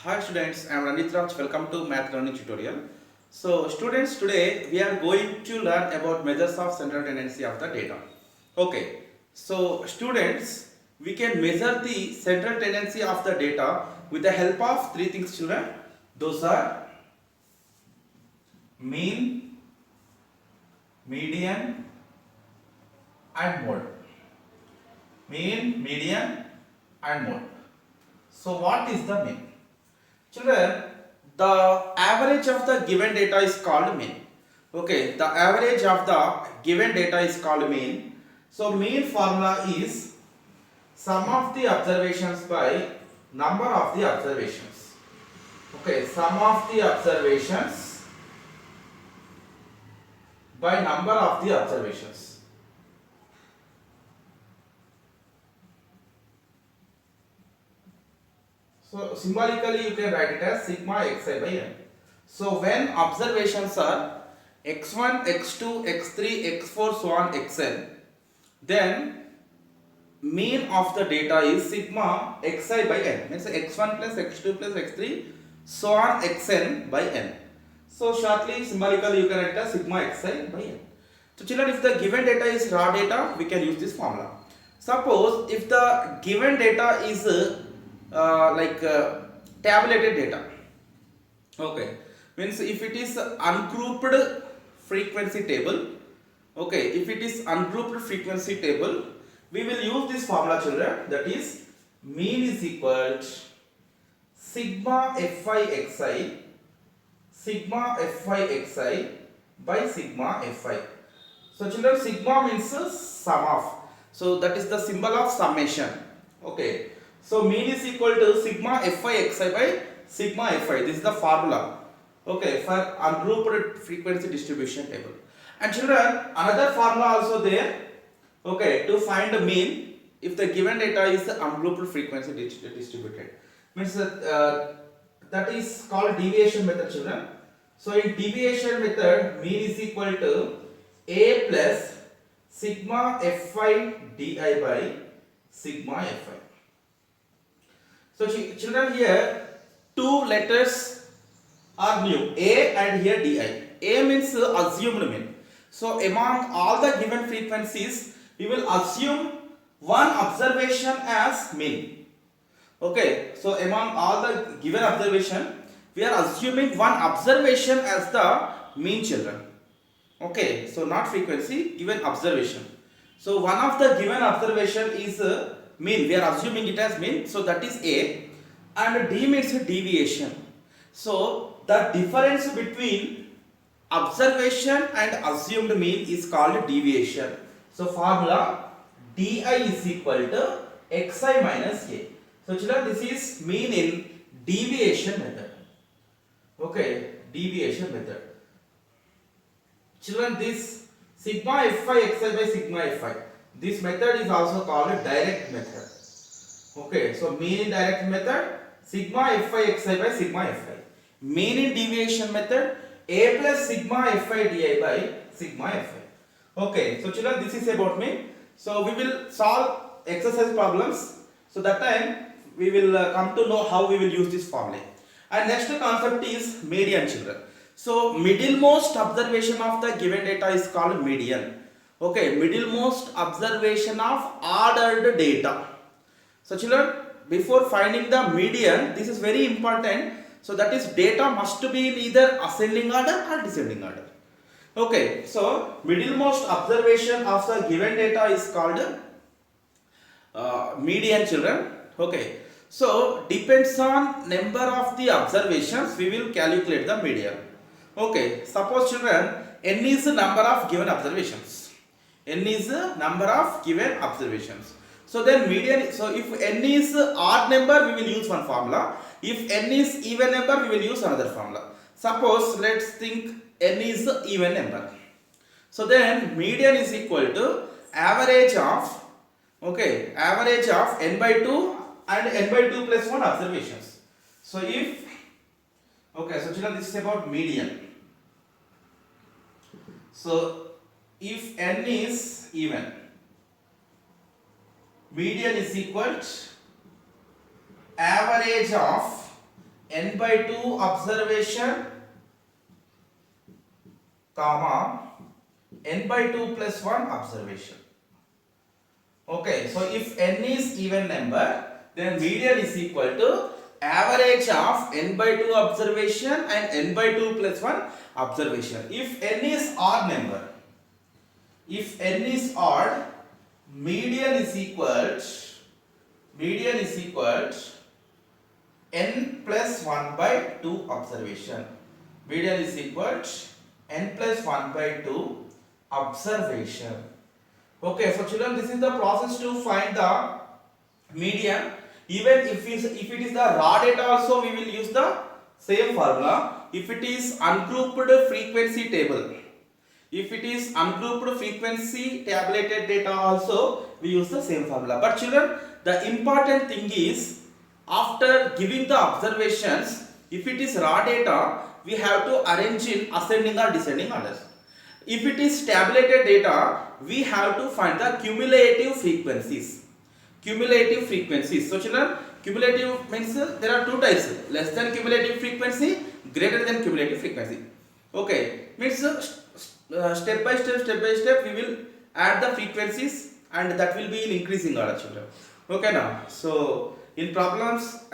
Hi students, I am Ranit Raj. Welcome to Math Learning Tutorial. So students, today we are going to learn about measures of central tendency of the data. Okay, so students, we can measure the central tendency of the data with the help of three things, children. Those are mean, median and mode. Mean, median and mode. So what is the mean? Children, the average of the given data is called mean. Okay, the average of the given data is called mean. So mean formula is sum of the observations by number of the observations. Okay, sum of the observations by number of the observations. So symbolically you can write it as sigma xi by n. So when observations are x1, x2, x3, x4, so on xn, then mean of the data is sigma xi by n. Means x1 plus x2 plus x3, so on xn by n. So shortly, symbolically you can write as sigma xi by n. So children, if the given data is raw data, we can use this formula. Suppose if the given data is tabulated data. Okay, means if it is ungrouped frequency table. Okay, if it is ungrouped frequency table, we will use this formula, children. That is mean is equal to sigma fi xi, sigma fi xi by sigma fi. So children, sigma means sum of. So that is the symbol of summation. Okay. So mean is equal to sigma fi xi by sigma fi. This is the formula. Okay, for ungrouped frequency distribution table. And children, another formula also there. Okay, to find the mean if the given data is ungrouped frequency distributed. Means that is called deviation method, children. So in deviation method, mean is equal to a plus sigma fi di by sigma fi. So children, here two letters are new, A and here di. A means assumed mean. So among all the given frequencies, we will assume one observation as mean. Okay, so among all the given observation, we are assuming one observation as the mean, children. Okay, so not frequency, given observation. So one of the given observation is mean. We are assuming it as mean. So that is A, and D means deviation. So the difference between observation and assumed mean is called deviation. So formula di is equal to xi minus a. So children, this is mean in deviation method. Okay, deviation method. Children, this sigma fi xi by sigma fi, this method is also called a direct method. Okay, so mean in direct method, sigma fi xi by sigma fi. Mean in deviation method, a plus sigma fi di by sigma fi. Okay, so children, this is about mean. So we will solve exercise problems. So that time we will come to know how we will use this formula. And next concept is median, children. So middlemost observation of the given data is called median. Okay, middlemost observation of ordered data. So children, before finding the median, this is very important. So that is data must be in either ascending order or descending order. Okay, so middlemost observation of the given data is called median, children. Okay, so depends on number of the observations, we will calculate the median. Okay, suppose children, n is the number of given observations. N is the number of given observations. So then median, so if n is odd number, we will use one formula. If n is even number, we will use another formula. Suppose let's think n is even number. So then median is equal to average of, okay, average of n by 2 and n by 2 plus 1 observations. So if, okay, so children, this is about median. So if n is even, median is equal to average of n by 2 observation, comma n by 2 plus 1 observation. Okay, so if n is even number, then median is equal to average of n by 2 observation and n by 2 plus 1 observation. If n is odd number, if n is odd, median is equal n plus 1 by 2 observation. Median is equal n plus 1 by 2 observation. Okay, so children, this is the process to find the median. Even if it is the raw data also, we will use the same formula. If it is ungrouped frequency table, if it is ungrouped frequency tabulated data also, we use the same formula. But children, the important thing is, after giving the observations, if it is raw data, we have to arrange in ascending or descending orders. If it is tabulated data, we have to find the cumulative frequencies. Cumulative frequencies. So children, cumulative means there are two types: less than cumulative frequency, greater than cumulative frequency. Okay, means step by step we will add the frequencies, and that will be in increasing order, children. Okay, now so in problems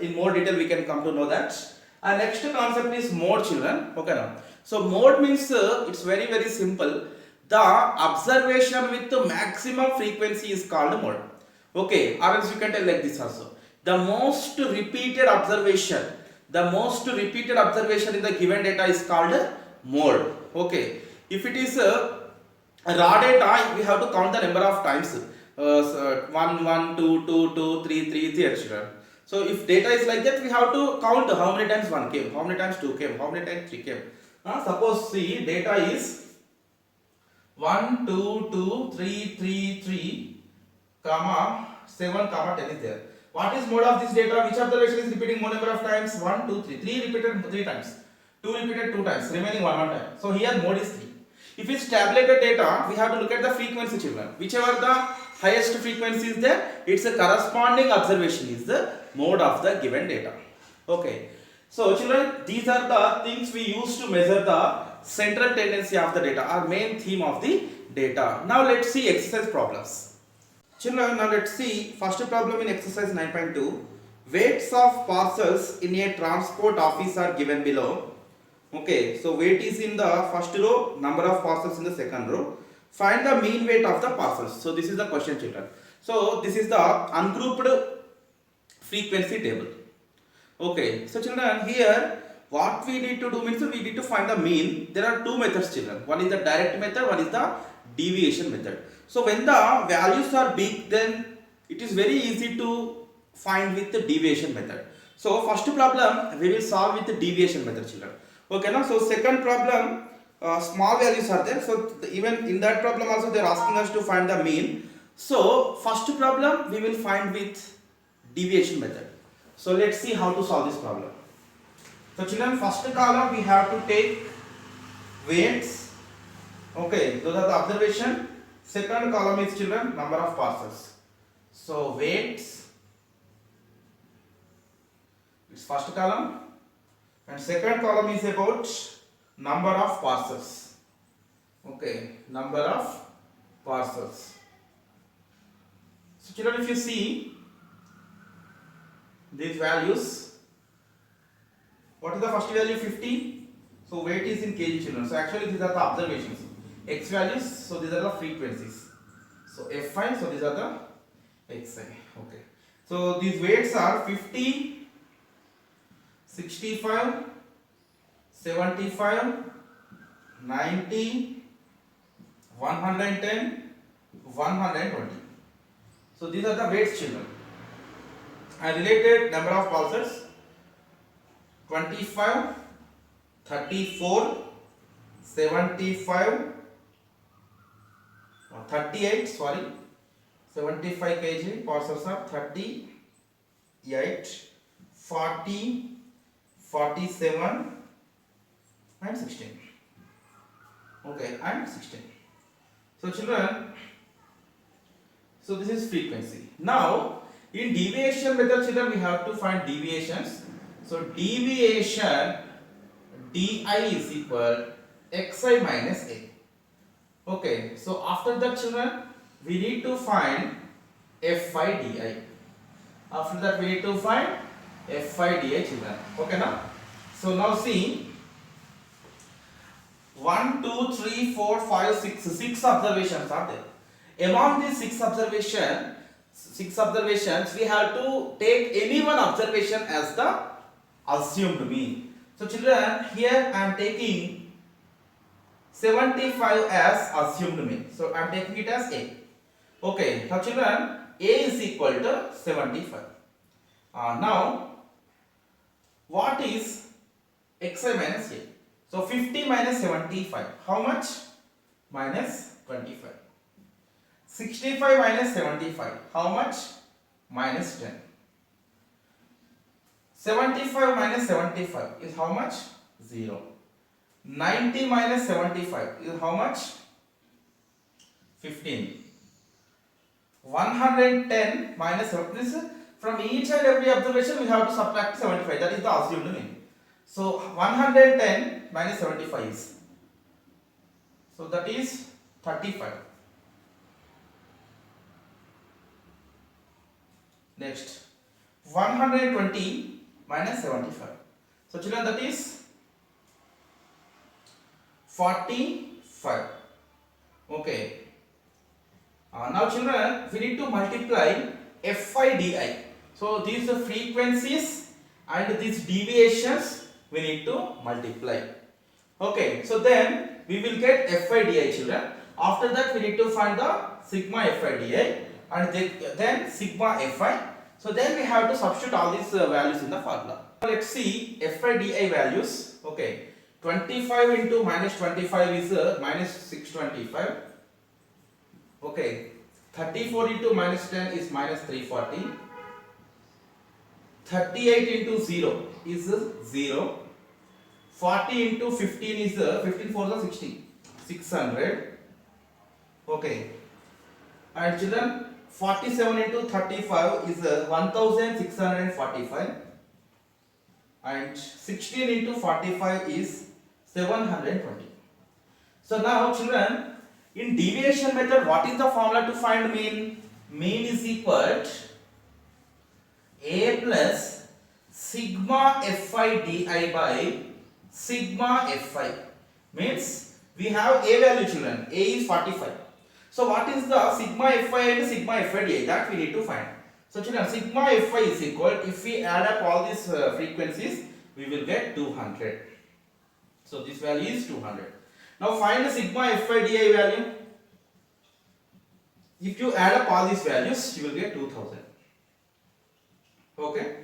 in more detail we can come to know that. Next concept is mode, children. Okay, now so mode means it's very simple. The observation with the maximum frequency is called mode. Okay, or else you can tell like this also: the most repeated observation in the given data is called mode. Okay, if it is raw data, we have to count the number of times, 1 1 2 2 2 3 3 3, etc. So if data is like that, we have to count how many times 1 came, how many times 2 came, how many times 3 came. Suppose see, data is 1 2 2 3 3 3, comma 7, comma 10 is there. What is mode of this data? Which observation is repeating more number of times? 1 2 3. 3 repeated 3 times, 2 repeated 2 times, remaining 1 time. So here mode is 3. If it's tabulated data, we have to look at the frequency, children. Whichever the highest frequency is there, its a corresponding observation is the mode of the given data. Okay, so children, these are the things we use to measure the central tendency of the data, our main theme of the data. Now let's see exercise problems. Children, now let's see first problem in exercise 9.2. Weights of parcels in a transport office are given below. Okay, so weight is in the first row, number of parcels in the second row. Find the mean weight of the parcels. So this is the question, children. So this is the ungrouped frequency table. Okay, so children, here what we need to do means we need to find the mean. There are two methods, children. One is the direct method, one is the deviation method. So when the values are big, then it is very easy to find with the deviation method. So first problem we will solve with the deviation method, children. Okay, now so second problem, small values are there. So even in that problem also they are asking us to find the mean. So first problem we will find with deviation method. So let's see how to solve this problem. So children, first column we have to take weights. Okay, those are the observation. Second column is, children, number of parcels. So weights, it's first column, and second column is about number of parcels. Okay, number of parcels. So children, if you see these values, what is the first value? 50. So weight is in kg, children. So actually these are the observations. X values, so these are the frequencies. So Fi, so these are the Xi. Okay. So these weights are 50, 65, 75, 90, 110, 120. So these are the weights, children. And related number of pulses: 25, 34, 75, 38, 75 kg parcels are 38, 40, 47 and 16. Okay, and 16. So children, so this is frequency. Now in deviation method, children, we have to find deviations. So deviation di is equal xi minus a. Okay, so after that children, we need to find fi di. After that we need to find fi di children. Okay now? So now see, 1, 2, 3, 4, 5, 6, 6 observations are there. Among these 6 observations, we have to take any one observation as the assumed mean. So children, here I am taking 75 as assumed mean. So I am taking it as A. Okay, now children, A is equal to 75. Now, what is xi minus A? So 50 minus 75, how much? Minus 25. 65 minus 75, how much? Minus 10. 75 minus 75 is how much? 0. 90 minus 75 is how much? 15. 110 minus 75. From each and every observation we have to subtract 75. That is the assumed mean. So 110 minus 75 is. So that is 35. Next, 120 minus 75. So children, that is 45. Okay. Now children, we need to multiply fi di. So these are frequencies and these deviations we need to multiply. Okay. So then we will get fi di children. After that we need to find the sigma fi di and then sigma fi. So then we have to substitute all these values in the formula. Let's see fi di values. Okay. 25 into minus 25 is minus 625. Okay. 34 into minus 10 is minus 340. 38 into 0 is 0. 40 into 15 is 15 4 is 60. 600. Okay. And children, 47 into 35 is 1645. And 16 into 45 is 720. So now children, in deviation method, what is the formula to find mean? Mean is equal to A plus sigma fi di by sigma fi. Means we have A value children. A is 45. So what is the sigma fi and sigma fi di? That we need to find. So children, sigma fi is equal, if we add up all these frequencies, we will get 200. So this value is 200. Now find the sigma fi di value. If you add up all these values, you will get 2000. Okay.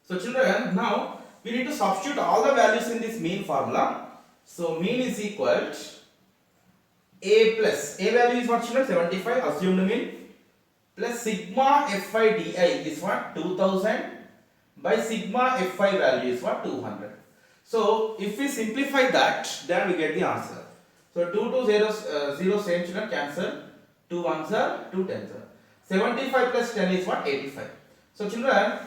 So children, now we need to substitute all the values in this mean formula. So mean is equal to A plus, A value is what children? 75, assumed mean, plus sigma fi di is what? 2000 by sigma fi value is what? 200. So if we simplify that, then we get the answer. So 2 to 0 same children cancel. 2 ones are 2 tens are. 75 plus 10 is what? 85. So children,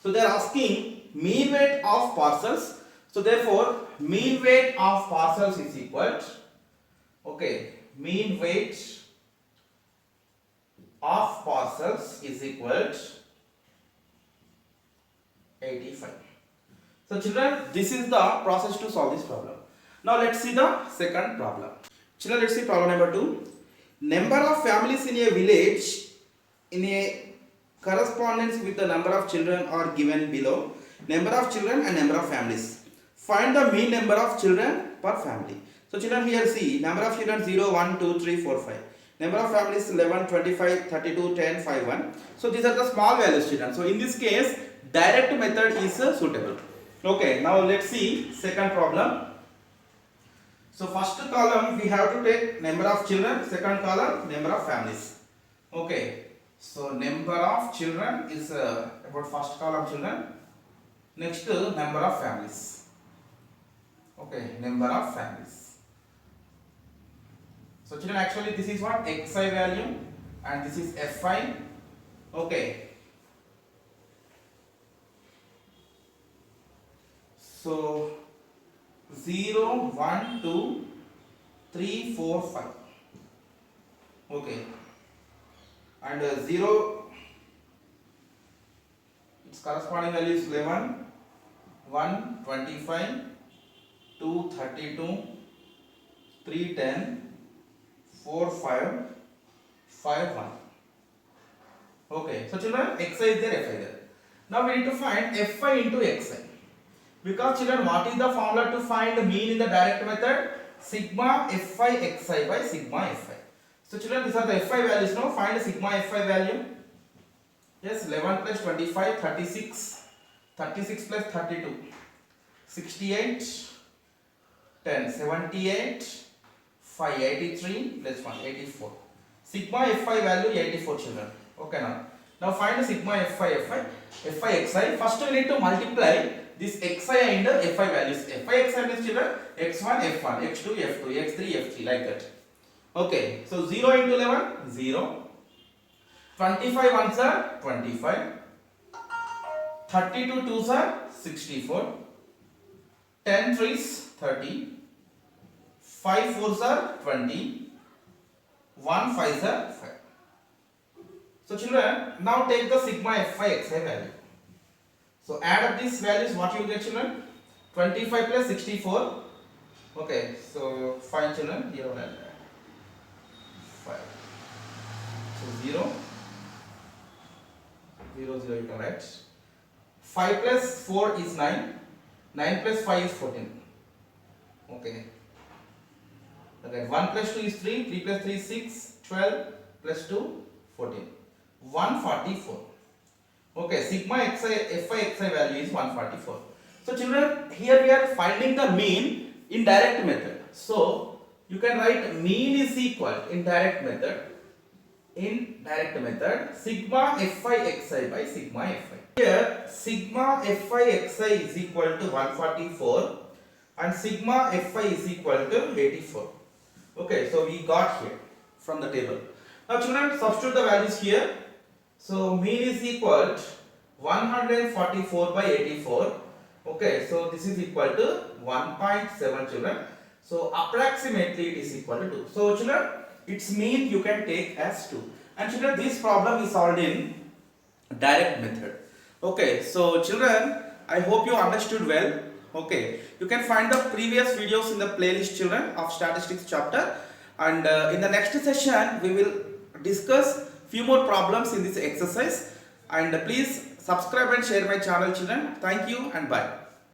so they are asking mean weight of parcels. So therefore mean weight of parcels is equal to, okay, mean weight of parcels is equal to 85. So children, this is the process to solve this problem. Now let's see the second problem. Children, let's see problem number 2. Number of families in a village in a correspondence with the number of children are given below. Number of children and number of families. Find the mean number of children per family. So children, here see number of children 0, 1, 2, 3, 4, 5. Number of families 11, 25, 32, 10, 5, 1. So these are the small values children. So in this case, direct method is suitable. Okay, now let's see second problem. So first column we have to take number of children, second column number of families. Okay, so number of children is about first column children. Next number of families. Okay, number of families. So children, actually this is what? Xi value and this is Fi. Okay. So 0, 1, 2, 3, 4, 5. Okay, and 0, its corresponding value is 11, 1, 25, 2, 32, 3, 10, 4, 5, 5, 1. Okay, so children, xi is there, fi there. Now we need to find fi into xi. Because children, what is the formula to find the mean in the direct method? Sigma fi xi by sigma fi. So children, these are the fi values now. Find sigma fi value. Yes, 11 plus 25, 36. 36 plus 32, 68. 10, 78. 5, 83 plus 1, 84. Sigma fi value 84 children. Okay now. Now find the sigma fi xi. First we need to multiply this xi and fi values. Fi xi means children x1 f1, x2 f2, x3 f3 like that. Okay, so 0 into 11 0. 25 ones are 25. 32 twos are 64. 10 threes 30. 5 fours are 20. 1 fives are 5. So children, now take the sigma fi xi value. So add up these values, what you get children? 25 plus 64. Okay, so fine children, here on 5. So 0. 0, 0 you can write. 5 plus 4 is 9. 9 plus 5 is 14. Okay. Okay, 1 plus 2 is 3. 3 plus 3 is 6. 12 plus 2, 14. 144. Okay, sigma xi fi xi value is 144. So children, here we are finding the mean in direct method. So you can write mean is equal in direct method. In direct method, sigma fi xi by sigma fi. Here sigma fi xi is equal to 144 and sigma fi is equal to 84. Okay, so we got here from the table. Now children, substitute the values here. So mean is equal to 144 by 84. Okay, so this is equal to 1.7 children. So approximately it is equal to 2. So children, its mean you can take as 2. And children, this problem is solved in direct method. Okay, so children, I hope you understood well. Okay, you can find the previous videos in the playlist children of statistics chapter, and in the next session we will discuss few more problems in this exercise. And please subscribe and share my channel children. Thank you and bye.